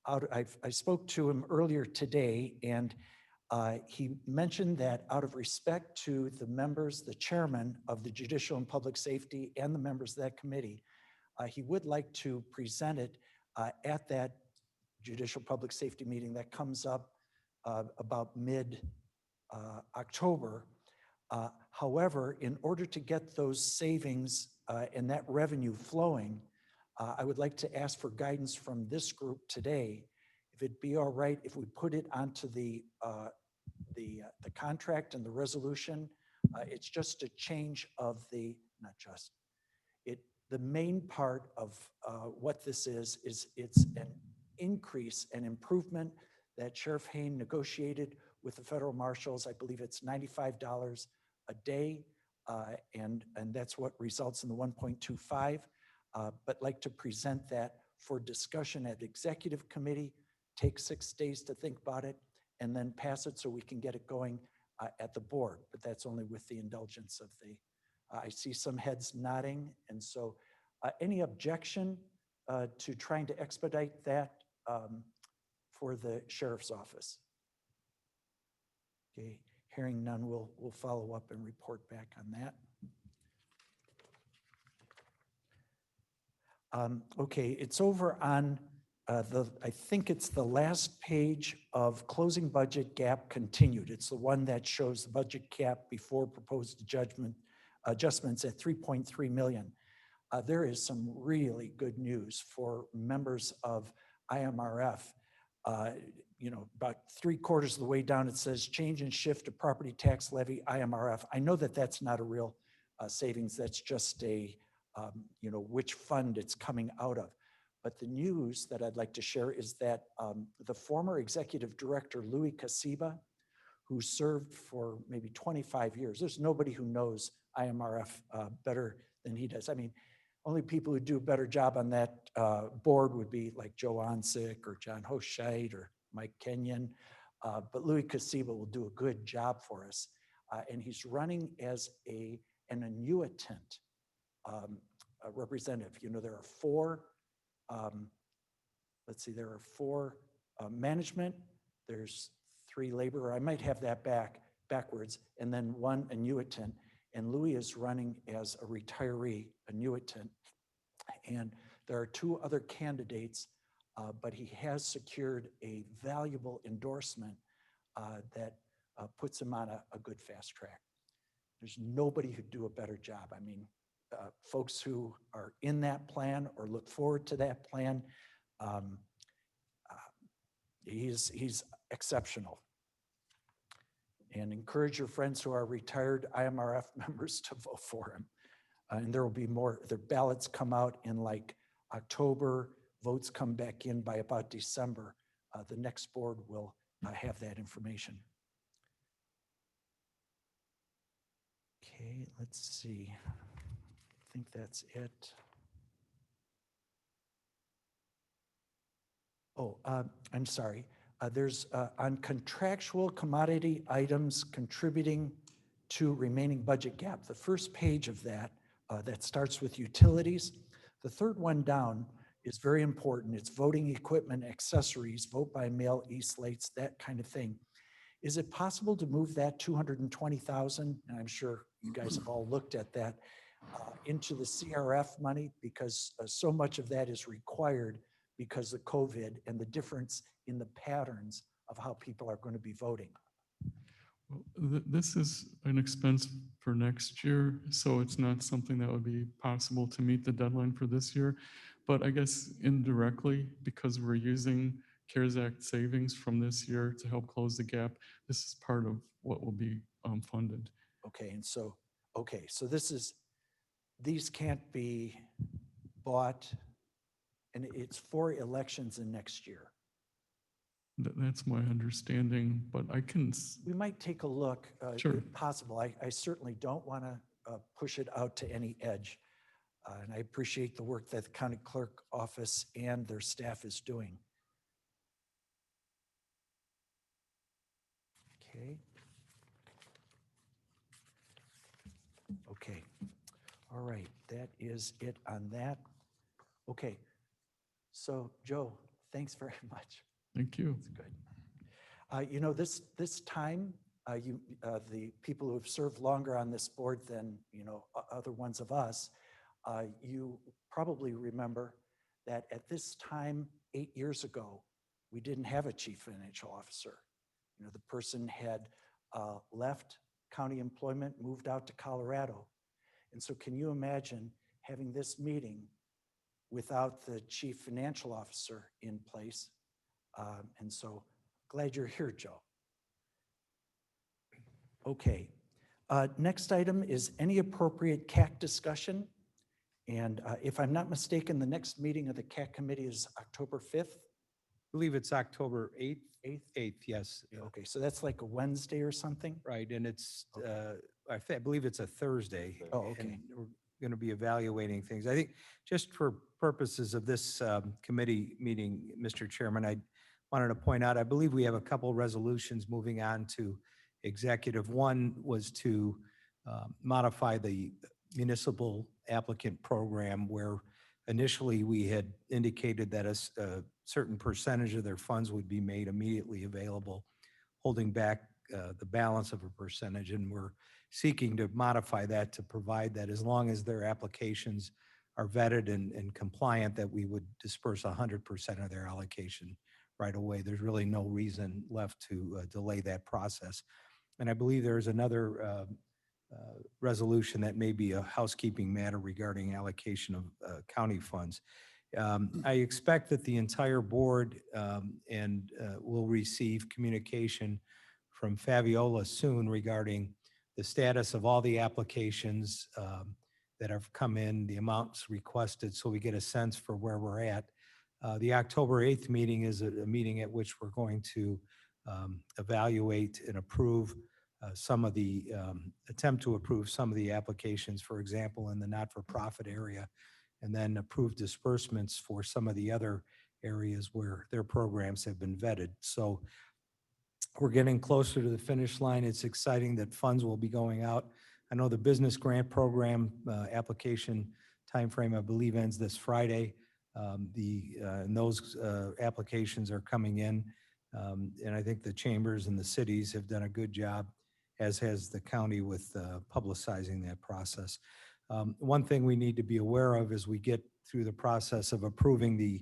I spoke to him earlier today, and he mentioned that out of respect to the members, the chairman of the Judicial and Public Safety and the members of that committee, he would like to present it at that judicial public safety meeting that comes up about mid-October. However, in order to get those savings and that revenue flowing, I would like to ask for guidance from this group today. If it'd be all right if we put it onto the contract and the resolution. It's just a change of the, not just, the main part of what this is it's an increase and improvement that Sheriff Hayne negotiated with the federal marshals. I believe it's $95 a day, and that's what results in the 1.25. But like to present that for discussion at executive committee, take 6 days to think about it, and then pass it so we can get it going at the board. But that's only with the indulgence of the, I see some heads nodding. And so any objection to trying to expedite that for the sheriff's office? Okay, hearing none, we'll follow up and report back on that. Okay, it's over on I think it's the last page of closing budget gap continued. It's the one that shows the budget cap before proposed adjustments at 3.3 million. There is some really good news for members of IMRF. About 3/4 of the way down, it says change and shift to property tax levy IMRF. I know that that's not a real savings. That's just a, which fund it's coming out of. But the news that I'd like to share is that the former executive director, Louis Casiba, who served for maybe 25 years, there's nobody who knows IMRF better than he does. I mean, only people who do a better job on that board would be like Joe Onsick or John Hoscheit or Mike Kenyon. But Louis Casiba will do a good job for us. And he's running as an annuitant representative. There are 4 let's see, there are 4 management, there's 3 labor, I might have that backwards, and then 1 annuitant. And Louis is running as a retiree annuitant. And there are 2 other candidates, but he has secured a valuable endorsement that puts him on a good fast track. There's nobody who'd do a better job. I mean, folks who are in that plan or look forward to that plan, he's exceptional. And encourage your friends who are retired IMRF members to vote for him. And there will be more, their ballots come out in like October, votes come back in by about December. The next board will have that information. Okay, let's see. I think that's it. Oh, I'm sorry. There's on contractual commodity items contributing to remaining budget gap. The first page of that, that starts with utilities. The third one down is very important. It's voting equipment, accessories, vote by mail, e-slates, that kind of thing. Is it possible to move that 220,000, and I'm sure you guys have all looked at that, into the CRF money, because so much of that is required because of COVID and the difference in the patterns of how people are going to be voting? Well, this is an expense for next year, so it's not something that would be possible to meet the deadline for this year. But I guess indirectly, because we're using CARES Act savings from this year to help close the gap, this is part of what will be funded. Okay, and so, so these can't be bought, and it's for elections in next year. That's my understanding, but I can. We might take a look, Sure. if possible. I certainly don't want to push it out to any edge. And I appreciate the work that the county clerk office and their staff is doing. Okay. Okay. All right. That is it on that. Okay. So Joe, thanks very much. Thank you. That's good. This time, the people who have served longer on this board than other ones of us, you probably remember that at this time 8 years ago, we didn't have a chief financial officer. You know, the person had left county employment, moved out to Colorado. And so can you imagine having this meeting without the chief financial officer in place? And so glad you're here, Joe. Okay. Next item is any appropriate CAC discussion. And if I'm not mistaken, the next meeting of the CAC committee is October 5th. I believe it's October 8th. 8th, yes. Okay, so that's like a Wednesday or something? Right, and it's, I believe it's a Thursday. Oh, okay. And we're going to be evaluating things. I think just for purposes of this committee meeting, Mr. Chairman, I wanted to point out, I believe we have a couple resolutions moving on to executive. One was to modify the municipal applicant program where initially we had indicated that a certain percentage of their funds would be made immediately available, holding back the balance of a percentage. And we're seeking to modify that to provide that as long as their applications are vetted and compliant, that we would disperse 100% of their allocation right away. There's really no reason left to delay that process. And I believe there's another resolution that may be a housekeeping matter regarding allocation of county funds. I expect that the entire board will receive communication from Fabiola soon regarding the status of all the applications that have come in, the amounts requested, so we get a sense for where we're at. The October 8th meeting is a meeting at which we're going to evaluate and approve some of the, attempt to approve some of the applications, for example, in the not-for-profit area, and then approve disbursements for some of the other areas where their programs have been vetted. So we're getting closer to the finish line. It's exciting that funds will be going out. I know the business grant program application timeframe, I believe, ends this Friday. And those applications are coming in. And I think the chambers and the cities have done a good job, as has the county, with publicizing that process. One thing we need to be aware of as we get through the process of approving the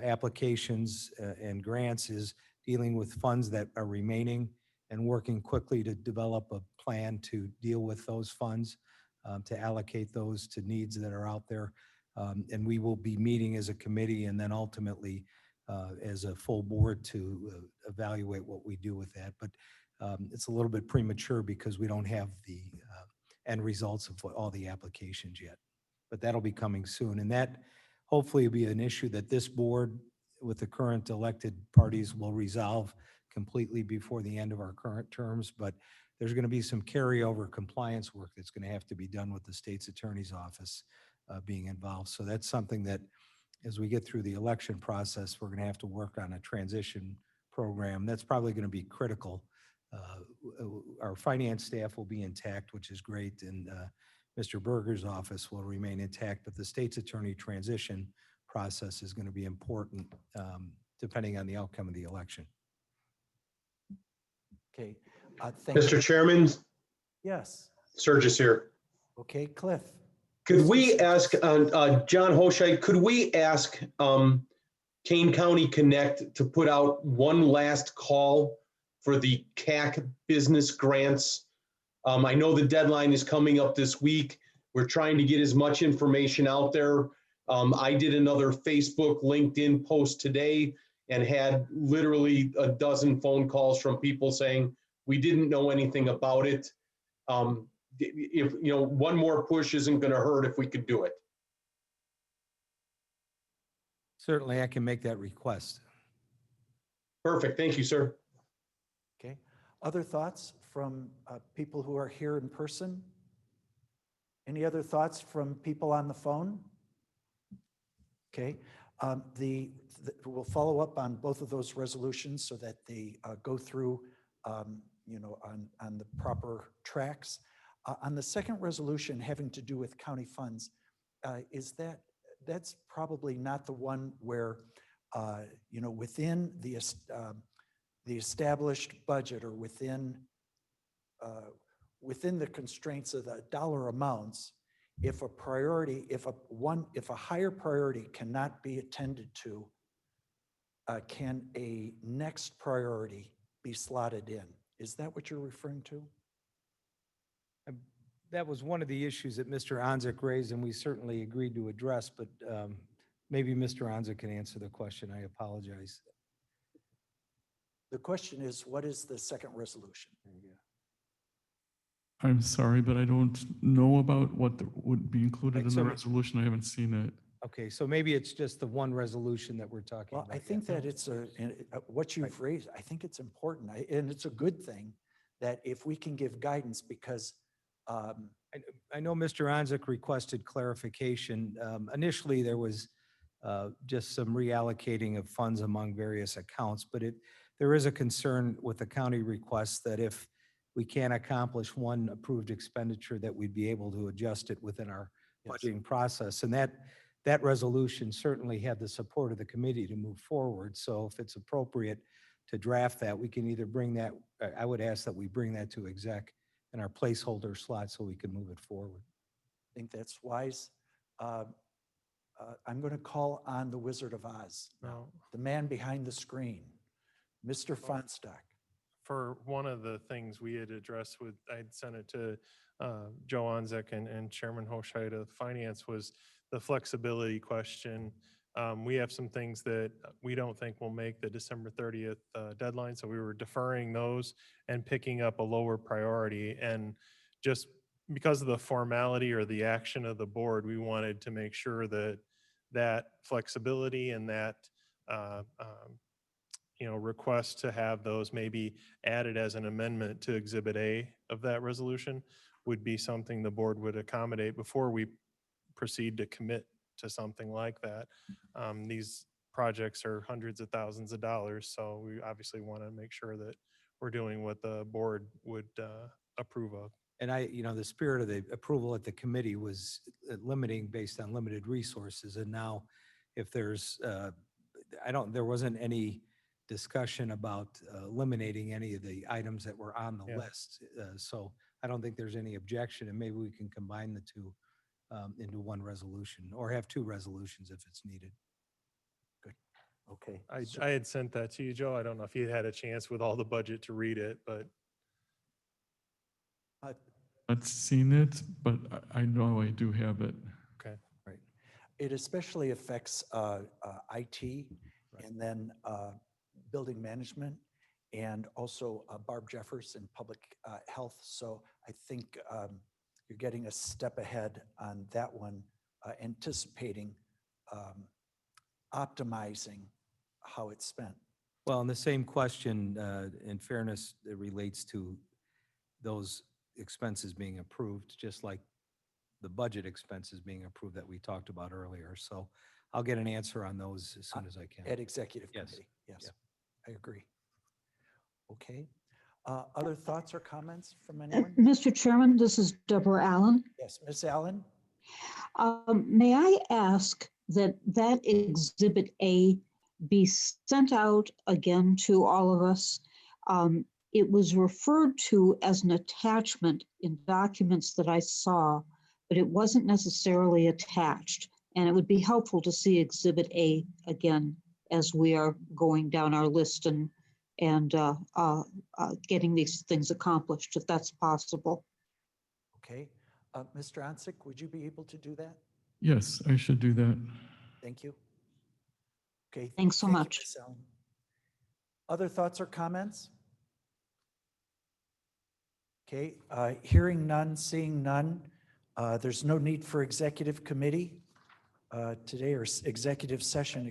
applications and grants is dealing with funds that are remaining and working quickly to develop a plan to deal with those funds, to allocate those to needs that are out there. And we will be meeting as a committee and then ultimately as a full board to evaluate what we do with that. But it's a little bit premature because we don't have the end results of all the applications yet. But that'll be coming soon. And that hopefully will be an issue that this board with the current elected parties will resolve completely before the end of our current terms. But there's going to be some carryover compliance work that's going to have to be done with the state's attorney's office being involved. So that's something that as we get through the election process, we're going to have to work on a transition program. That's probably going to be critical. Our finance staff will be intact, which is great, and Mr. Berger's office will remain intact, but the state's attorney transition process is going to be important depending on the outcome of the election. Okay. Thank you. Mr. Chairman, Yes. Surges here. Okay, Cliff. Could we ask, John Hoscheit, could we ask Kane County Connect to put out one last call for the CAC business grants? I know the deadline is coming up this week. We're trying to get as much information out there. I did another Facebook, LinkedIn post today and had literally a dozen phone calls from people saying we didn't know anything about it. If one more push isn't going to hurt if we could do it. Certainly, I can make that request. Perfect. Thank you, sir. Okay. Other thoughts from people who are here in person? Any other thoughts from people on the phone? Okay. We'll follow up on both of those resolutions so that they go through, on the proper tracks. On the second resolution having to do with county funds, that's probably not the one where, within the established budget or within the constraints of the dollar amounts, if a higher priority cannot be attended to, can a next priority be slotted in? Is that what you're referring to? That was one of the issues that Mr. Onzik raised, and we certainly agreed to address, but maybe Mr. Onzik can answer the question. I apologize. The question is, what is the second resolution? I'm sorry, but I don't know about what would be included Right, in so- the resolution. I haven't seen it. Okay, so maybe it's just the one resolution that we're talking Well, about. I think that it's what you've raised, I think it's important, and it's a good thing that if we can give guidance, because I know Mr. Onzik requested clarification. Initially, there was just some reallocating of funds among various accounts, but there is a concern with the county request that if we can't accomplish one approved expenditure, that we'd be able to adjust it within our budgeting process. And that resolution certainly had the support of the committee to move forward. So if it's appropriate to draft that, we can either bring that, I would ask that we bring that to exec in our placeholder slot so we can move it forward. I think that's wise. I'm going to call on the Wizard of Oz, No. the man behind the screen, Mr. Fonstock. For one of the things we had addressed with, I'd sent it to Joe Onzik and Chairman Hochheit of Finance, was the flexibility question. We have some things that we don't think will make the December 30th deadline, so we were deferring those and picking up a lower priority. And just because of the formality or the action of the board, we wanted to make sure that that flexibility and that request to have those maybe added as an amendment to Exhibit A of that resolution would be something the board would accommodate before we proceed to commit to something like that. These projects are hundreds of thousands of dollars, so we obviously want to make sure that we're doing what the board would approve of. And the spirit of the approval at the committee was limiting based on limited resources. And now if there's, there wasn't any discussion about eliminating any of the items that were on the list. So I don't think there's any objection, and maybe we can combine the two into one resolution, or have two resolutions if it's needed. Good. Okay. I had sent that to you, Joe. I don't know if you had a chance with all the budget to read it, but I've seen it, but I know I do have it. okay. Right. It especially affects IT and then building management, and also Barb Jeffers in public health. So I think you're getting a step ahead on that one, anticipating optimizing how it's spent. Well, and the same question, in fairness, it relates to those expenses being approved, just like the budget expenses being approved that we talked about earlier. So I'll get an answer on those as soon as I can. At executive Yes. committee. Yes, I agree. Okay. Other thoughts or comments from anyone? Mr. Chairman, this is Deborah Allen. Yes, Ms. Allen? May I ask that Exhibit A be sent out again to all of us? It was referred to as an attachment in documents that I saw, but it wasn't necessarily attached. And it would be helpful to see Exhibit A again as we are going down our list and getting these things accomplished, if that's possible. Okay. Mr. Onsick, would you be able to do that? Yes, I should do that. Thank you. Okay. Thanks so thank you, much. Ms. Allen. Other thoughts or comments? Okay, hearing none, seeing none. There's no need for executive committee today, or executive session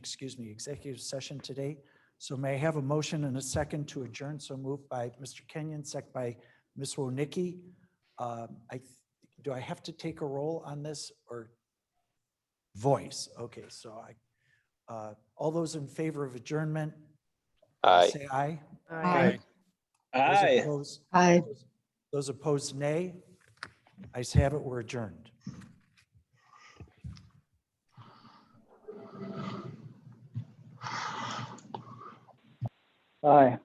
today. So may I have a motion and a second to adjourn? So moved by Mr. Kenyon, second by Ms. Wonicky. Do I have to take a roll on this, or voice? Okay, so all those in favor of adjournment? Aye. Say aye. Aye. Aye. Those opposed? Aye. Those opposed, nay. Ayes have it, we're adjourned. Aye.